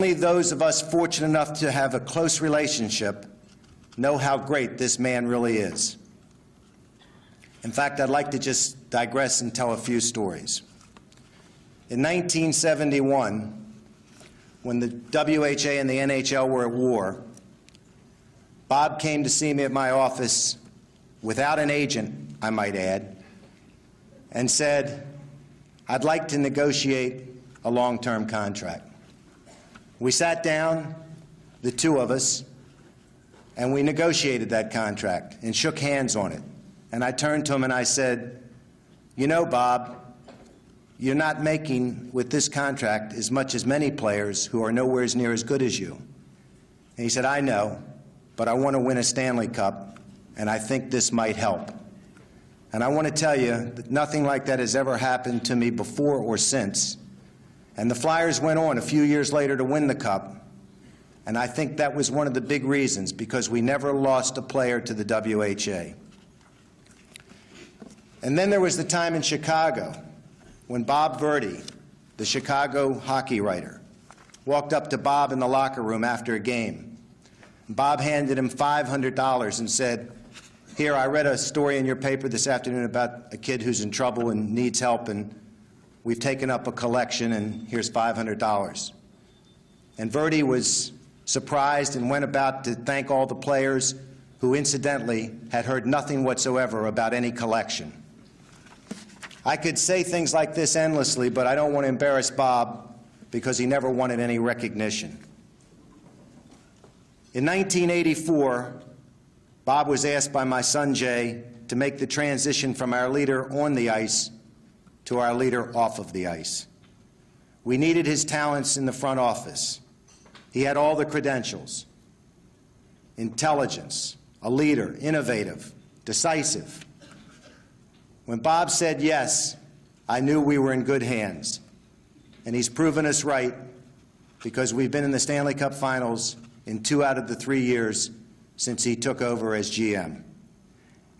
Only those of us fortunate enough to have a close relationship know how great this man really is. In fact, I'd like to just digress and tell a few stories. In 1971, when the WHA and the NHL were at war, Bob came to see me at my office without an agent, I might add, and said, "I'd like to negotiate a long-term contract." We sat down, the two of us, and we negotiated that contract and shook hands on it. And I turned to him and I said, "You know, Bob, you're not making with this contract as much as many players who are nowhere near as good as you." And he said, "I know, but I want to win a Stanley Cup, and I think this might help." And I want to tell you that nothing like that has ever happened to me before or since. And the Flyers went on a few years later to win the Cup. And I think that was one of the big reasons, because we never lost a player to the WHA. And then there was the time in Chicago when Bob Verdi, the Chicago hockey writer, walked up to Bob in the locker room after a game. Bob handed him $500 and said, "Here, I read a story in your paper this afternoon about a kid who's in trouble and needs help, and we've taken up a collection, and here's $500. And Verdi was surprised and went about to thank all the players who, incidentally, had heard nothing whatsoever about any collection. I could say things like this endlessly, but I don't want to embarrass Bob because he never wanted any recognition. In 1984, Bob was asked by my son Jay to make the transition from our leader on the ice to our leader off of the ice. We needed his talents in the front office. He had all the credentials: intelligence, a leader, innovative, decisive. When Bob said yes, I knew we were in good hands. And he's proven us right, because we've been in the Stanley Cup Finals in 2 out of the 3 years since he took over as GM.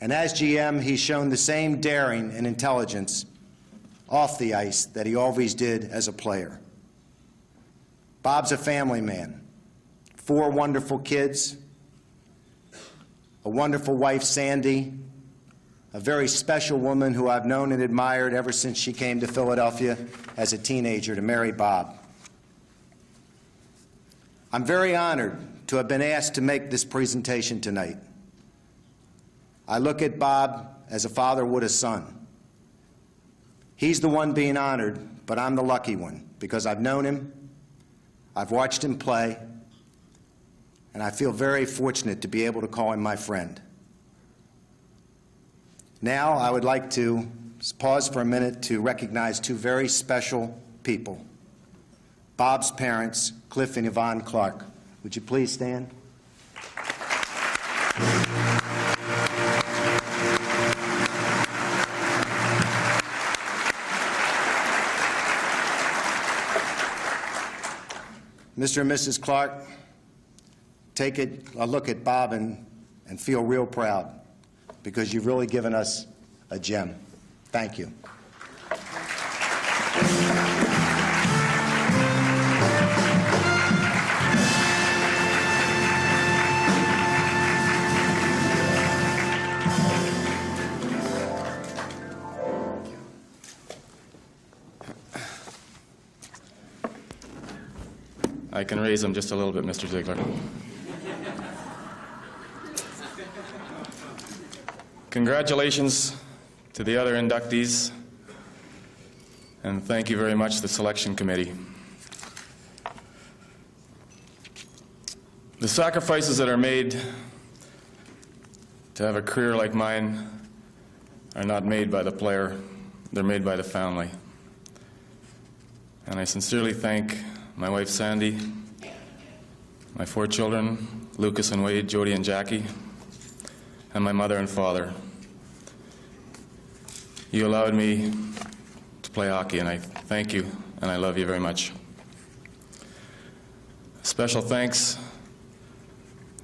And as GM, he's shown the same daring and intelligence off the ice that he always did as a player. Bob's a family man. 4 wonderful kids, a wonderful wife, Sandy, a very special woman who I've known and admired ever since she came to Philadelphia as a teenager to marry Bob. I'm very honored to have been asked to make this presentation tonight. I look at Bob as a father would a son. He's the one being honored, but I'm the lucky one, because I've known him, I've watched him play, and I feel very fortunate to be able to call him my friend. Now I would like to pause for a minute to recognize 2 very special people. Bob's parents, Cliff and Yvonne Clark. Would you please stand? Mr. and Mrs. Clark, take a look at Bob and feel real proud, because you've really given us a gem. Thank you. I can raise them just a little bit, Mr. Ziegler. Congratulations to the other inductees, and thank you very much to the selection committee. The sacrifices that are made to have a career like mine are not made by the player, they're made by the family. And I sincerely thank my wife Sandy, my 4 children, Lucas and Wade, Jody and Jackie, and my mother and father. You allowed me to play hockey, and I thank you, and I love you very much. Special thanks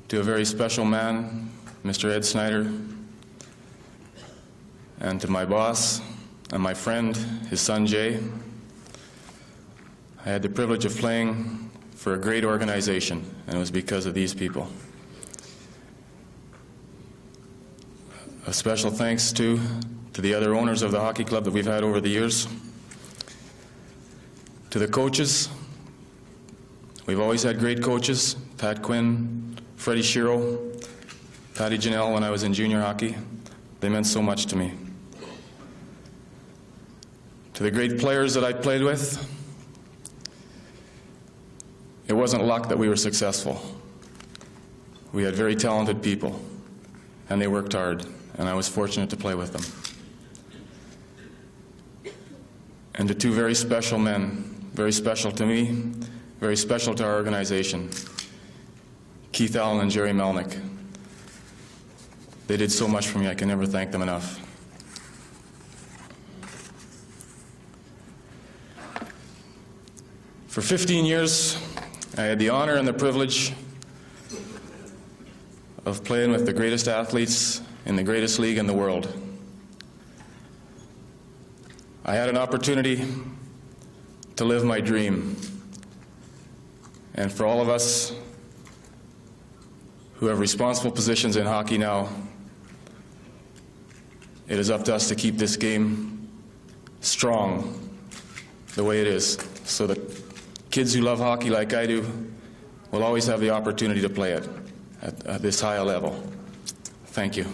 to a very special man, Mr. Ed Snyder, and to my boss and my friend, his son Jay. I had the privilege of playing for a great organization, and it was because of these people. A special thanks to the other owners of the hockey club that we've had over the years. To the coaches, we've always had great coaches, Pat Quinn, Freddie Shiro, Patty Janelle when I was in junior hockey. They meant so much to me. To the great players that I played with, it wasn't luck that we were successful. We had very talented people, and they worked hard, and I was fortunate to play with them. And to two very special men, very special to me, very special to our organization, Keith Allen and Jerry Melnick. They did so much for me, I can never thank them enough. For 15 years, I had the honor and the privilege of playing with the greatest athletes in the greatest league in the world. I had an opportunity to live my dream. And for all of us who have responsible positions in hockey now, it is up to us to keep this game strong the way it is, so that kids who love hockey like I do will always have the opportunity to play it at this high a level. Thank you.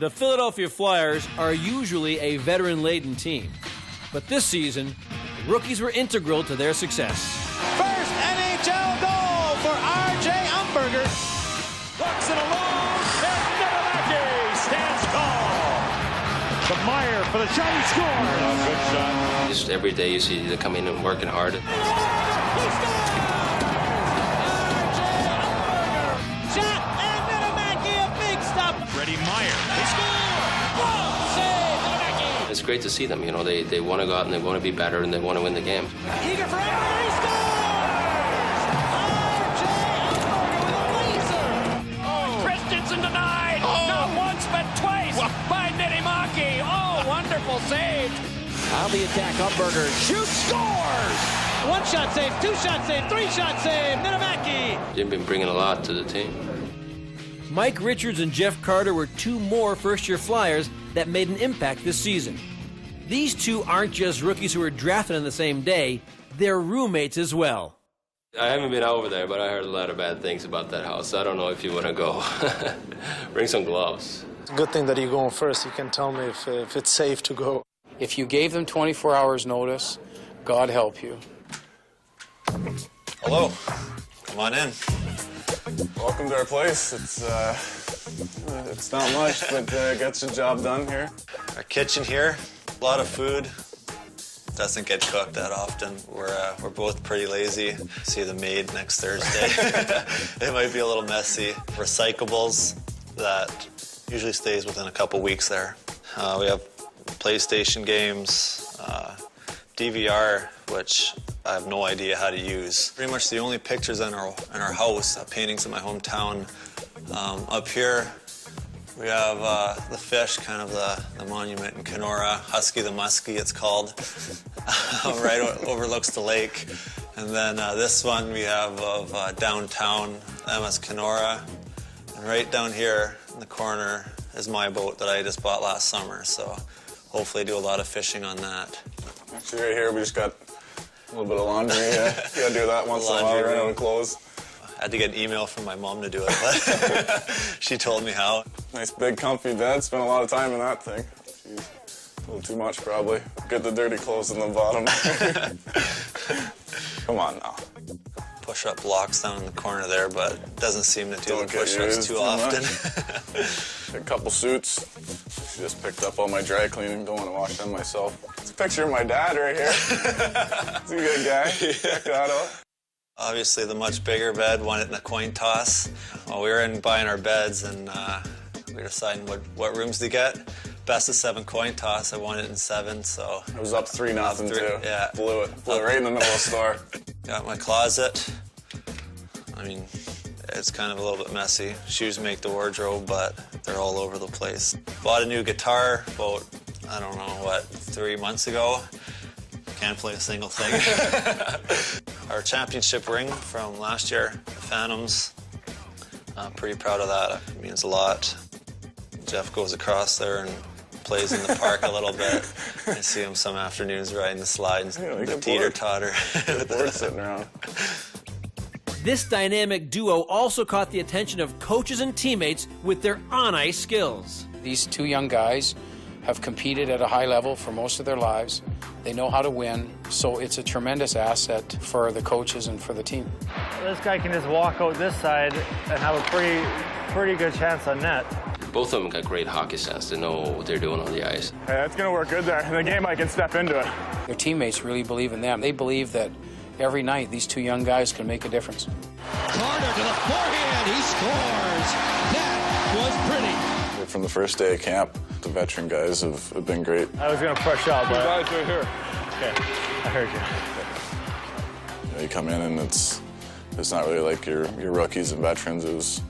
The Philadelphia Flyers are usually a veteran-laden team, but this season, the rookies were integral to their success. First NHL goal for R.J. Umberger. Looks it alone, and Niedermacher stands tall. The Meyer for the shot, he scored. Oh, good shot. Just every day you see they're coming and working hard. He scores! R.J. Umberger. Shot, and Niedermacher, a big stop. Freddie Meyer. He scored! Whoa, save, Niedermacher. It's great to see them. You know, they want to go out and they want to be better and they want to win the game. Eager for Umberger, he scores! R.J. Umberger with a laser. Oh, Christensen denied. Not once, but twice by Niedermacher. Oh, wonderful save. On the attack, Umberger shoots, scores! One shot save, two shot save, three shot save, Niedermacher. They've been bringing a lot to the team. Mike Richards and Jeff Carter were two more first-year Flyers that made an impact this season. These two aren't just rookies who were drafted on the same day, they're roommates as well. I haven't been over there, but I heard a lot of bad things about that house. I don't know if you want to go. Bring some gloves. It's a good thing that you're going first. You can tell me if it's safe to go. If you gave them 24 hours notice, God help you. Hello. Come on in. Welcome to our place. It's not much, but gets the job done here. Our kitchen here, a lot of food. Doesn't get cooked that often. We're both pretty lazy. See the maid next Thursday. It might be a little messy. Recyclables that usually stays within a couple weeks there. We have PlayStation games, DVR, which I have no idea how to use. Pretty much the only pictures in our house, paintings in my hometown. Up here, we have the fish, kind of the monument in Kenora, Husky the Muskie it's called, right overlooks the lake. And then this one we have of downtown MS Kenora. And right down here in the corner is my boat that I just bought last summer. So hopefully do a lot of fishing on that. Actually, right here we just got a little bit of laundry. You gotta do that once in a while, right out of clothes. I had to get an email from my mom to do it, but she told me how. Nice big comfy bed. Spent a lot of time in that thing. Jeez. A little too much probably. Get the dirty clothes in the bottom. Come on now. Push-up blocks down in the corner there, but doesn't seem to do the push-ups too often. A couple suits. She just picked up all my dry cleaning. Don't want to wash them myself. It's a picture of my dad right here. He's a good guy. Check that out. Obviously, the much bigger bed won it in a coin toss. Well, we were in buying our beds, and we were deciding what rooms to get. Best of 7 coin toss. I won it in 7, so It was up 3-0 too. Yeah, Blew it right in the middle of the store. got my closet. I mean, it's kind of a little bit messy. Shoes make the wardrobe, but they're all over the place. Bought a new guitar about, I don't know, 3 months ago. Can't play a single thing. Our championship ring from last year, the Phantoms. I'm pretty proud of that. It means a lot. Jeff goes across there and plays in the park a little bit. I see him some afternoons riding the slide, the teeter-totter. Board sitting around. This dynamic duo also caught the attention of coaches and teammates with their on-ice skills. These two young guys have competed at a high level for most of their lives. They know how to win, so it's a tremendous asset for the coaches and for the team. This guy can just walk out this side and have a pretty good chance on net. Both of them got great hockey sense. They know what they're doing on the ice. Hey, that's going to work good there. In the game, I can step into it. Their teammates really believe in them. They believe that every night these two young guys can make a difference. Carter to the forehand. He scores. That was pretty. From the first day of camp, the veteran guys have been great. I was going to push out, but... guys right here. Okay, I heard you. You know, you come in and it's not really like your rookies and veterans. It was,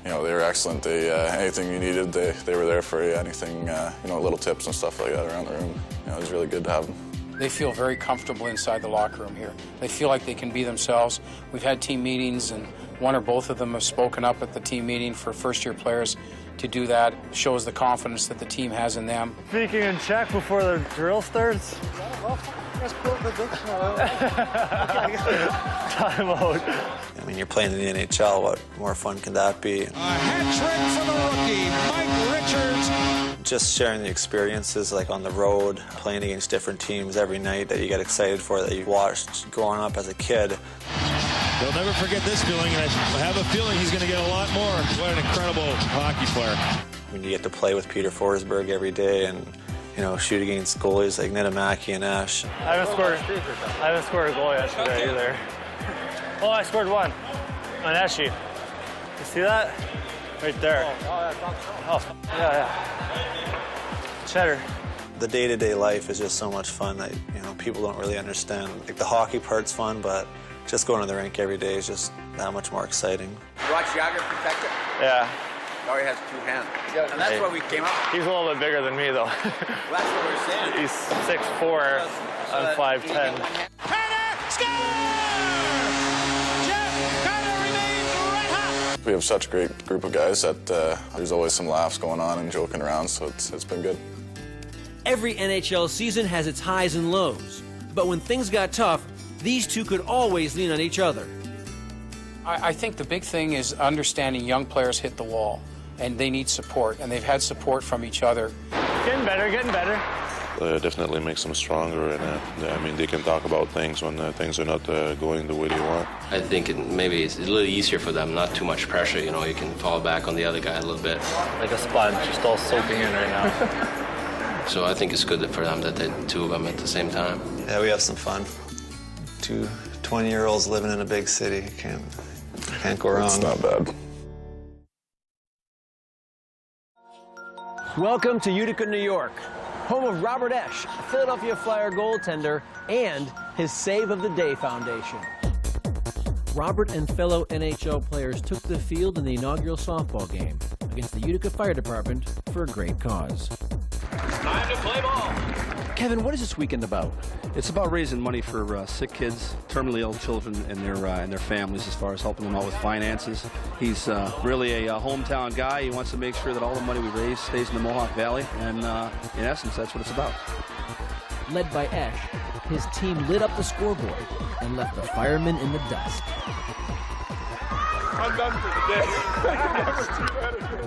you know, they were excellent. They anything you needed, they were there for you. Anything, you know, little tips and stuff like that around the room. You know, it was really good to have them. They feel very comfortable inside the locker room here. They feel like they can be themselves. We've had team meetings, and one or both of them have spoken up at the team meeting for first-year players. To do that shows the confidence that the team has in them. Speaking in Czech before the drill starts. Time out. I mean, you're playing in the NHL. What more fun can that be? A hat trick for the rookie, Mike Richards. Just sharing the experiences, like on the road, playing against different teams every night that you get excited for, that you watched growing up as a kid. He'll never forget this feeling, and I have a feeling he's going to get a lot more. What an incredible hockey player. When you get to play with Peter Forsberg every day and, you know, shoot against goalies like Niittymaki and Ash. I haven't scored a goal yesterday either. Oh, I scored one on Eshy. You see that? Right there. Oh, yeah. Cheddar. The day-to-day life is just so much fun that, you know, people don't really understand. Like, the hockey part's fun, but just going to the rink every day is just that much more exciting. You watch Jagger protect it? Yeah. He already has 2 hands. And that's why we came up. He's a little bit bigger than me, though. Well, that's what we're saying. He's 6'4", I'm 5'10". Carter scores! Jeff Carter remains red hot. We have such a great group of guys that there's always some laughs going on and joking around, so it's been good. Every NHL season has its highs and lows, but when things got tough, these two could always lean on each other. I think the big thing is understanding young players hit the wall, and they need support, and they've had support from each other. Getting better, getting better. Definitely makes them stronger, and I mean, they can talk about things when things are not going the way they want. I think maybe it's a little easier for them, not too much pressure, you know, you can fall back on the other guy a little bit. Like a sponge, just all soaking in right now. So I think it's good for them that the two of them at the same time. Yeah, we have some fun. 2 20-year-olds living in a big city. Can't go wrong. It's not bad. Welcome to Utica, New York, home of Robert Esch, a Philadelphia Flyer goaltender, and his Save of the Day Foundation. Robert and fellow NHL players took the field in the inaugural softball game against the Utica Fire Department for a great cause. Time to play ball. Kevin, what is this weekend about? It's about raising money for sick kids, terminally ill children, and their families, as far as helping them out with finances. He's really a hometown guy. He wants to make sure that all the money we raise stays in the Mohawk Valley, and in essence, that's what it's about. Led by Esch, his team lit up the scoreboard and left the firemen in the dust. I'm done for the day. I can never do better.